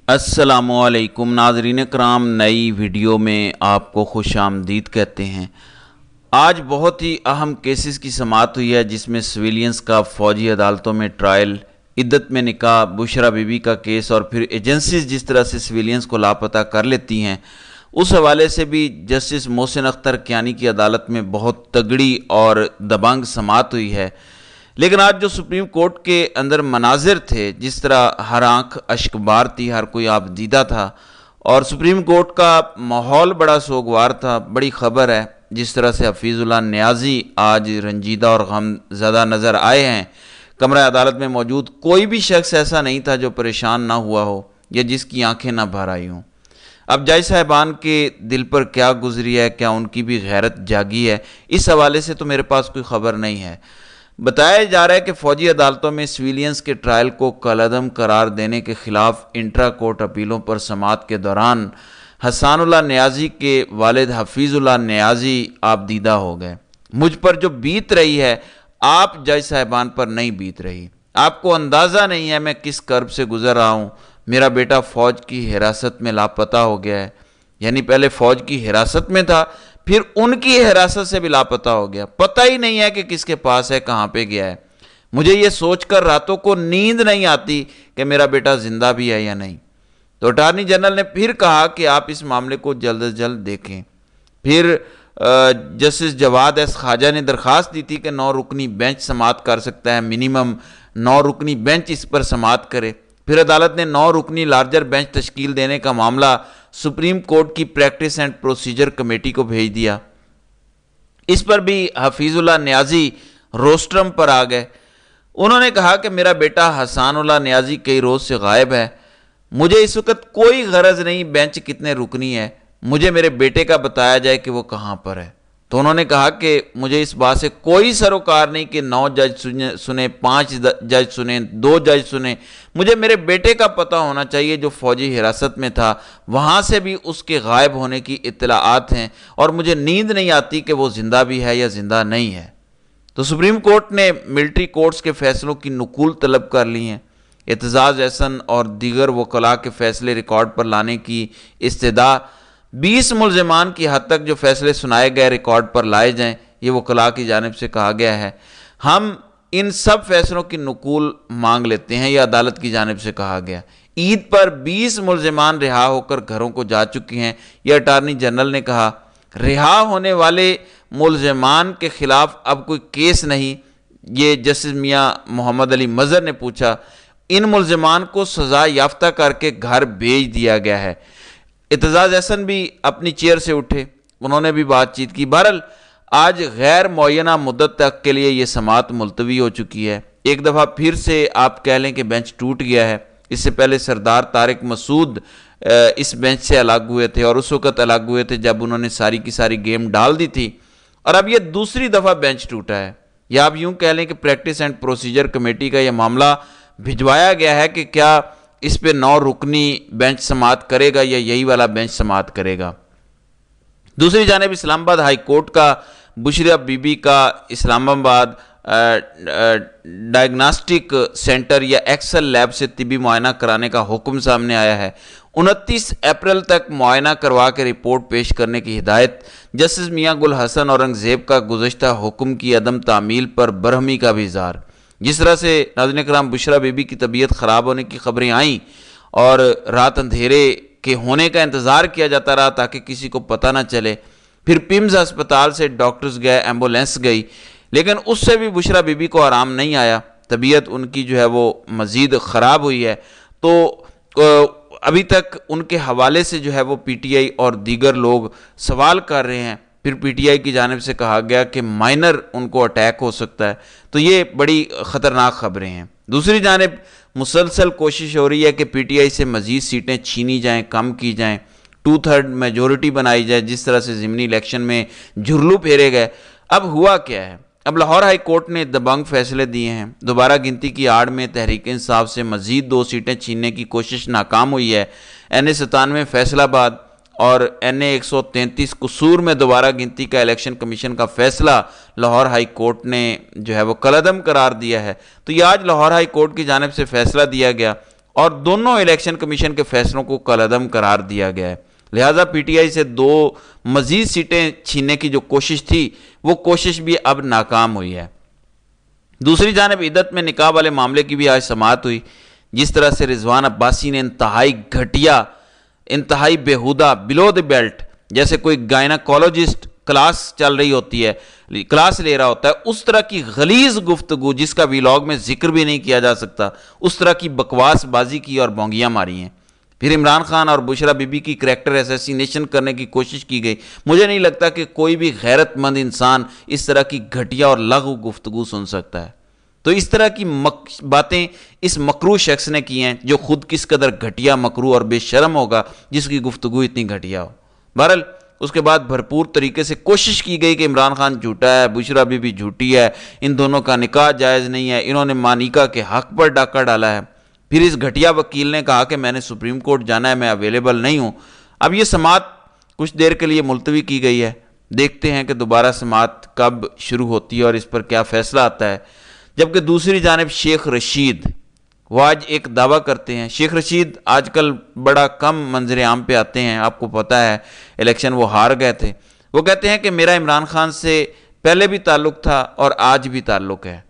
السلام علیکم ناظرین کرام، نئی ویڈیو میں آپ کو خوش آمدید کہتے ہیں۔ آج بہت ہی اہم کیسز کی سماعت ہوئی ہے جس میں سویلینز کا فوجی عدالتوں میں ٹرائل، عدت میں نکاح، بشرا بی بی کا کیس اور پھر ایجنسیز جس طرح سے سویلینز کو لاپتہ کر لیتی ہیں، اس حوالے سے بھی جسٹس محسن اختر کیانی کی عدالت میں بہت تگڑی اور دبنگ سماعت ہوئی ہے۔ لیکن آج جو سپریم کورٹ کے اندر مناظر تھے، جس طرح ہر آنکھ اشک بار تھی، ہر کوئی آپ دیدہ تھا اور سپریم کورٹ کا ماحول بڑا سوگوار تھا، بڑی خبر ہے جس طرح سے حفیظ اللہ نیازی آج رنجیدہ اور غم زدہ نظر آئے ہیں۔ کمرہ عدالت میں موجود کوئی بھی شخص ایسا نہیں تھا جو پریشان نہ ہوا ہو یا جس کی آنکھیں نہ بھر آئی ہوں۔ اب جج صاحبان کے دل پر کیا گزری ہے، کیا ان کی بھی غیرت جاگی ہے، اس حوالے سے تو میرے پاس کوئی خبر نہیں ہے۔ بتایا جا رہا ہے کہ فوجی عدالتوں میں سویلینز کے ٹرائل کو کالعدم قرار دینے کے خلاف انٹرا کورٹ اپیلوں پر سماعت کے دوران حسان اللہ نیازی کے والد حفیظ اللہ نیازی آپ دیدہ ہو گئے۔ مجھ پر جو بیت رہی ہے آپ جج صاحبان پر نہیں بیت رہی۔ آپ کو اندازہ نہیں ہے میں کس کرب سے گزر رہا ہوں۔ میرا بیٹا فوج کی حراست میں لاپتہ ہو گیا ہے، یعنی پہلے فوج کی حراست میں تھا، پھر ان کی حراست سے بھی لاپتہ ہو گیا، پتہ ہی نہیں ہے کہ کس کے پاس ہے، کہاں پہ گیا ہے۔ مجھے یہ سوچ کر راتوں کو نیند نہیں آتی کہ میرا بیٹا زندہ بھی ہے یا نہیں۔ تو اٹارنی جنرل نے پھر کہا کہ آپ اس معاملے کو جلد از جلد دیکھیں۔ پھر جسٹس جواد ایس خواجہ نے درخواست دی تھی کہ 9 رکنی بینچ سماعت کر سکتا ہے، منیمم 9 رکنی بینچ اس پر سماعت کرے۔ پھر عدالت نے 9 رکنی لارجر بینچ تشکیل دینے کا معاملہ سپریم کورٹ کی پریکٹس اینڈ پروسیجر کمیٹی کو بھیج دیا۔ اس پر بھی حفیظ اللہ نیازی روسٹرم پر آ گئے۔ انہوں نے کہا کہ میرا بیٹا حسان اللہ نیازی کئی روز سے غائب ہے، مجھے اس وقت کوئی غرض نہیں بینچ کتنے رکنی ہے، مجھے میرے بیٹے کا بتایا جائے کہ وہ کہاں پر ہے۔ تو انہوں نے کہا کہ مجھے اس بات سے کوئی سروکار نہیں کہ 9 جج سنیں، 5 جج سنیں، 2 جج سنیں، مجھے میرے بیٹے کا پتہ ہونا چاہیے جو فوجی حراست میں تھا، وہاں سے بھی اس کے غائب ہونے کی اطلاعات ہیں اور مجھے نیند نہیں آتی کہ وہ زندہ بھی ہے یا زندہ نہیں ہے۔ تو سپریم کورٹ نے ملٹری کورٹس کے فیصلوں کی نقول طلب کر لی ہیں۔ اعتزاز احسن اور دیگر وکلاء کے فیصلے ریکارڈ پر لانے کی استدعا، 20 ملزمان کی حد تک جو فیصلے سنائے گئے ریکارڈ پر لائے جائیں، یہ وکلاء کی جانب سے کہا گیا ہے۔ ہم ان سب فیصلوں کی نقول مانگ لیتے ہیں، یہ عدالت کی جانب سے کہا گیا۔ عید پر 20 ملزمان رہا ہو کر گھروں کو جا چکی ہیں، یہ اٹارنی جنرل نے کہا۔ رہا ہونے والے ملزمان کے خلاف اب کوئی کیس نہیں، یہ جسٹس میاں محمد علی مظہر نے پوچھا۔ ان ملزمان کو سزا یافتہ کر کے گھر بھیج دیا گیا ہے۔ اعتزاز احسن بھی اپنی چیئر سے اٹھے، انہوں نے بھی بات چیت کی۔ بہرحال آج غیر معینہ مدت تک کے لیے یہ سماعت ملتوی ہو چکی ہے۔ ایک دفعہ پھر سے آپ کہہ لیں کہ بینچ ٹوٹ گیا ہے۔ اس سے پہلے سردار طارق مسعود اس بینچ سے الگ ہوئے تھے اور اس وقت الگ ہوئے تھے جب انہوں نے ساری کی ساری گیم ڈال دی تھی، اور اب یہ دوسری دفعہ بینچ ٹوٹا ہے۔ یا آپ یوں کہہ لیں کہ پریکٹس اینڈ پروسیجر کمیٹی کا یہ معاملہ بھجوایا گیا ہے کہ کیا اس پہ 9 رکنی بینچ سماعت کرے گا یا یہی والا بینچ سماعت کرے گا۔ دوسری جانب اسلام آباد ہائی کورٹ کا بشرا بی بی کا اسلام آباد ڈائگناسٹک سینٹر یا ایکسل لیب سے طبی معائنہ کرانے کا حکم سامنے آیا ہے۔ 29 اپریل تک معائنہ کروا کے رپورٹ پیش کرنے کی ہدایت۔ جسٹس میاں گل حسن اورنگزیب کا گزشتہ حکم کی عدم تعمیل پر برہمی کا بھی اظہار۔ جس طرح سے ناظرین کرام بشرا بی بی کی طبیعت خراب ہونے کی خبریں آئیں اور رات اندھیرے کے ہونے کا انتظار کیا جاتا رہا تاکہ کسی کو پتہ نہ چلے، پھر پیمز ہسپتال سے ڈاکٹرز گئے، ایمبولینس گئی، لیکن اس سے بھی بشرا بی بی کو آرام نہیں آیا، طبیعت ان کی جو ہے وہ مزید خراب ہوئی ہے۔ تو ابھی تک ان کے حوالے سے جو ہے وہ پی ٹی آئی اور دیگر لوگ سوال کر رہے ہیں۔ پھر پی ٹی آئی کی جانب سے کہا گیا کہ مائنر ان کو اٹیک ہو سکتا ہے، تو یہ بڑی خطرناک خبریں ہیں۔ دوسری جانب مسلسل کوشش ہو رہی ہے کہ پی ٹی آئی سے مزید سیٹیں چھینی جائیں، کم کی جائیں، 2/3 میجورٹی بنائی جائے، جس طرح سے ضمنی الیکشن میں جھرلو پھیرے گئے۔ اب ہوا کیا ہے؟ اب لاہور ہائی کورٹ نے دبنگ فیصلے دیے ہیں۔ دوبارہ گنتی کی آڑ میں تحریک انصاف سے مزید 2 سیٹیں چھیننے کی کوشش ناکام ہوئی ہے۔ NA97 فیصل آباد اور NA133 قصور میں دوبارہ گنتی کا الیکشن کمیشن کا فیصلہ لاہور ہائی کورٹ نے جو ہے وہ کالعدم قرار دیا ہے۔ تو یہ آج لاہور ہائی کورٹ کی جانب سے فیصلہ دیا گیا और दोनों इलेक्शन कमीशन के फैसलों को कलअदम करार दिया गया है। लिहाजा पीटीआई से 2 मजीद सीटें छीनने की जो कोशिश थी वो कोशिश भी अब नाकाम हुई है। दूसरी जानिब इद्दत में निकाह वाले मामले की भी आज समाअत हुई। जिस तरह से रिजवान अब्बासी ने इंतहाई घटिया, इंतहाई बेहुदा, बिलो द बेल्ट, जैसे कोई गायनाकोलॉजिस्ट क्लास चल रही होती है, क्लास ले रहा होता है, उस तरह की गलीज गुफ्तगू जिसका वीलॉग में जिक्र भी नहीं किया जा सकता, उस तरह की बकवास बाजी की और बोंगियां मारी हैं। फिर इमरान खान और बुशरा बीबी की करैक्टर असैसिनेशन करने की कोशिश की गई। मुझे नहीं लगता कि कोई भी गैरतमंद इंसान इस तरह की घटिया और लघु गुफ्तगू सुन सकता है। तो इस तरह की बातें इस मकरू शख्स ने की हैं जो खुद किस कदर घटिया, मकरू और बेशरम होगा जिसकी गुफ्तगू इतनी घटिया हो। बहरहाल उसके बाद भरपूर तरीके से कोशिश की गई कि इमरान खान झूठा है, बुशरा बीबी झूठी है, इन दोनों का निकाह जायज़ नहीं है, इन्होंने मानिका के हक पर डाका डाला है। फिर इस घटिया वकील ने कहा कि मैंने सुप्रीम कोर्ट जाना है, मैं अवेलेबल नहीं हूँ। अब ये समाअत कुछ देर के लिए मुलतवी की गई है। देखते हैं कि दोबारा समाअत कब शुरू होती है और इस पर क्या फ़ैसला आता है। जबकि दूसरी जानिब शेख रशीद वो आज एक दावा करते हैं। शेख रशीद आजकल बड़ा कम मंजर आम पे आते हैं, आपको पता है इलेक्शन वो हार गए थे। वो कहते हैं कि मेरा इमरान खान से पहले भी ताल्लुक़ था और आज भी ताल्लुक़ है।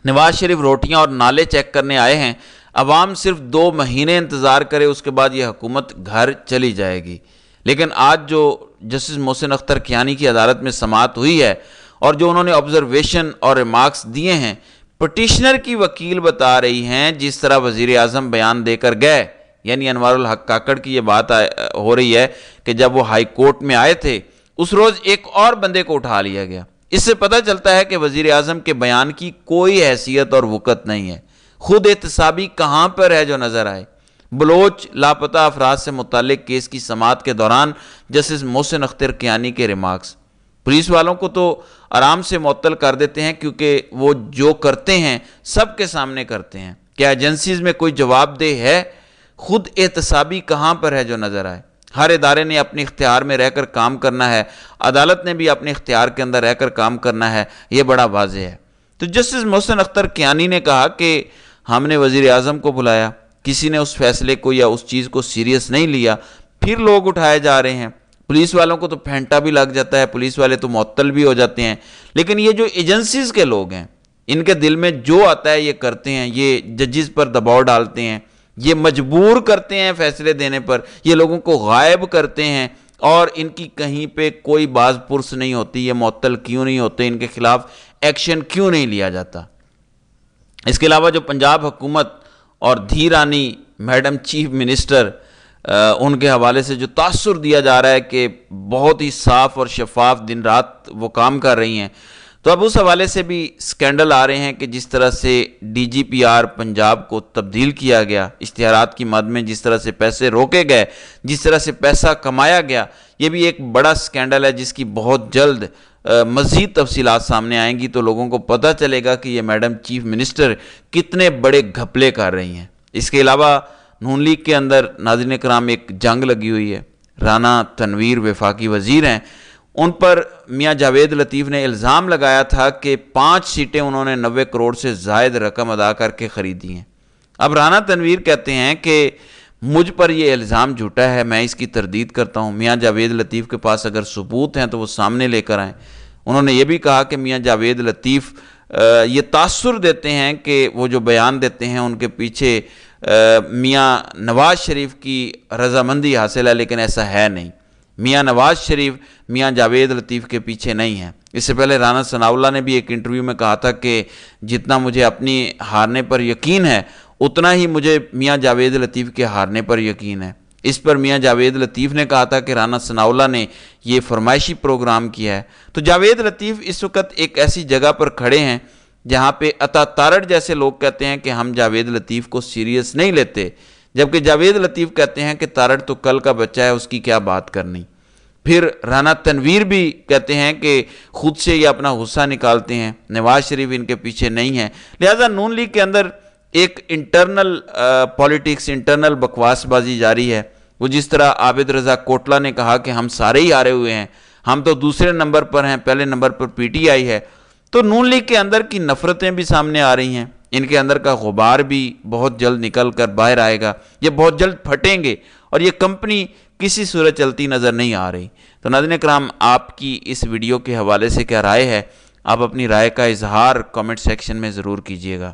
नवाज शरीफ रोटियां और नाले चेक करने आए हैं, अवाम सिर्फ 2 महीने इंतज़ार करे, उसके बाद ये हुकूमत घर चली जाएगी। लेकिन आज जो जस्टिस मोहसिन अख्तर कियानी की अदालत में समाअत हुई है और जो उन्होंने ऑब्जर्वेशन और रिमार्क्स दिए हैं, पटिशनर की वकील बता रही हैं जिस तरह वज़ीर आज़म बयान देकर गए, यानी अनवारुल हक काकड़ की ये बात हो रही है कि जब वो हाई कोर्ट में आए थे उस रोज़ एक और बंदे को उठा लिया गया। इससे पता चलता है कि वज़ीर आज़म के बयान की कोई हैसियत और वक़्त नहीं है। खुद एहतसाबी कहाँ पर है जो नज़र आए। बलोच लापता अफराद से मुताल्लिक केस की समाअत के दौरान जस्टिस मोहसिन अख्तर कियानी के रिमार्क्स पुलिस वालों को तो आराम से मुअत्तल कर देते हैं, क्योंकि वो जो करते हैं सबके सामने करते हैं। क्या एजेंसीज में कोई जवाबदेह है? खुद एहतसाबी कहाँ पर है जो नज़र आए। हर इदारे ने अपने इख्तियार में रहकर काम करना है, अदालत ने भी अपने इख्तियार के अंदर रहकर काम करना है, ये बड़ा वाज़ेह है। तो जस्टिस मोहसिन अख्तर कियानी ने कहा कि हमने वज़ीर आज़म को बुलाया, किसी ने उस फैसले को या उस चीज़ को सीरियस नहीं लिया, फिर लोग उठाए जा रहे हैं। पुलिस वालों को तो फेंटा भी लग जाता है, पुलिस वाले तो मुअत्तल भी हो जाते हैं। लेकिन ये जो एजेंसीज़ के लोग हैं, इनके दिल में जो आता है ये करते हैं। ये जजेस पर दबाव डालते हैं, ये मजबूर करते हैं फैसले देने पर, ये लोगों को गायब करते हैं और इनकी कहीं पे कोई बाज पुरस नहीं होती। ये मुअत्तल क्यों नहीं होते, इनके खिलाफ एक्शन क्यों नहीं लिया जाता। इसके अलावा जो पंजाब हुकूमत और धी रानी मैडम चीफ मिनिस्टर, उनके हवाले से जो तासुर दिया जा रहा है कि बहुत ही साफ और शफाफ दिन रात वो काम कर रही हैं, तो अब उस हवाले से भी स्कैंडल आ रहे हैं कि जिस तरह से DGPR पंजाब को तब्दील किया गया, इश्तिहारात की मद में जिस तरह से पैसे रोके गए, जिस तरह से पैसा कमाया गया, ये भी एक बड़ा स्कैंडल है जिसकी बहुत जल्द मज़ीद तफसीलात सामने आएंगी तो लोगों को पता चलेगा कि ये मैडम चीफ मिनिस्टर कितने बड़े घपले कर रही हैं। इसके अलावा नून लीग के अंदर नाज़रीन कराम एक जंग लगी हुई है। राना तनवीर वफाकी वज़ीर हैं, उन पर मियाँ जावेद लतीफ़ ने इल्ज़ाम लगाया था कि 5 सीटें उन्होंने 90 करोड़ से ज़ायद रकम अदा करके ख़रीदी हैं। अब राना तनवीर कहते हैं कि मुझ पर यह इल्ज़ाम झूठा है, मैं इसकी तरदीद करता हूँ। मियाँ जावेद लतीफ़ के पास अगर सबूत हैं तो वो सामने लेकर आएँ। उन्होंने ये भी कहा कि मियाँ जावेद लतीफ़ ये तासुर देते हैं कि वो जो बयान देते हैं उनके पीछे मियाँ नवाज शरीफ की रजामंदी हासिल है, लेकिन ऐसा है नहीं। मियाँ नवाज शरीफ मियाँ जावेद लतीफ़ के पीछे नहीं है। इससे पहले राना सनाउल्लाह ने भी एक इंटरव्यू में कहा था कि जितना मुझे अपनी हारने पर यकीन है उतना ही मुझे मियाँ जावेद लतीफ़ के हारने पर यकीन है। इस पर मियाँ जावेद लतीफ़ ने कहा था कि राना सनाउल्लाह ने ये फरमाइशी प्रोग्राम किया है। तो जावेद लतीफ़ इस वक्त एक ऐसी जगह पर खड़े हैं जहाँ पे अता तारड़ जैसे लोग कहते हैं कि हम जावेद लतीफ़ को सीरियस नहीं लेते, जबकि जावेद लतीफ़ कहते हैं कि तारड़ तो कल का बच्चा है, उसकी क्या बात करनी। फिर राना तनवीर भी कहते हैं कि खुद से ये अपना गुस्सा निकालते हैं, नवाज शरीफ इनके पीछे नहीं है। लिहाजा नून लीग के अंदर एक इंटरनल पॉलिटिक्स, इंटरनल बकवासबाजी जारी है। वो जिस तरह आबिद रज़ा कोटला ने कहा कि हम सारे ही हारे हुए हैं, हम तो दूसरे नंबर पर हैं, पहले नंबर पर PTI है। तो नून लीग के अंदर की नफ़रतें भी सामने आ रही हैं। ان کے اندر کا غبار بھی بہت جلد نکل کر باہر آئے گا، یہ بہت جلد پھٹیں گے اور یہ کمپنی کسی صورت چلتی نظر نہیں آ رہی۔ تو ناظرین کرام، آپ کی اس ویڈیو کے حوالے سے کیا رائے ہے؟ آپ اپنی رائے کا اظہار کامنٹ سیکشن میں ضرور کیجیے گا۔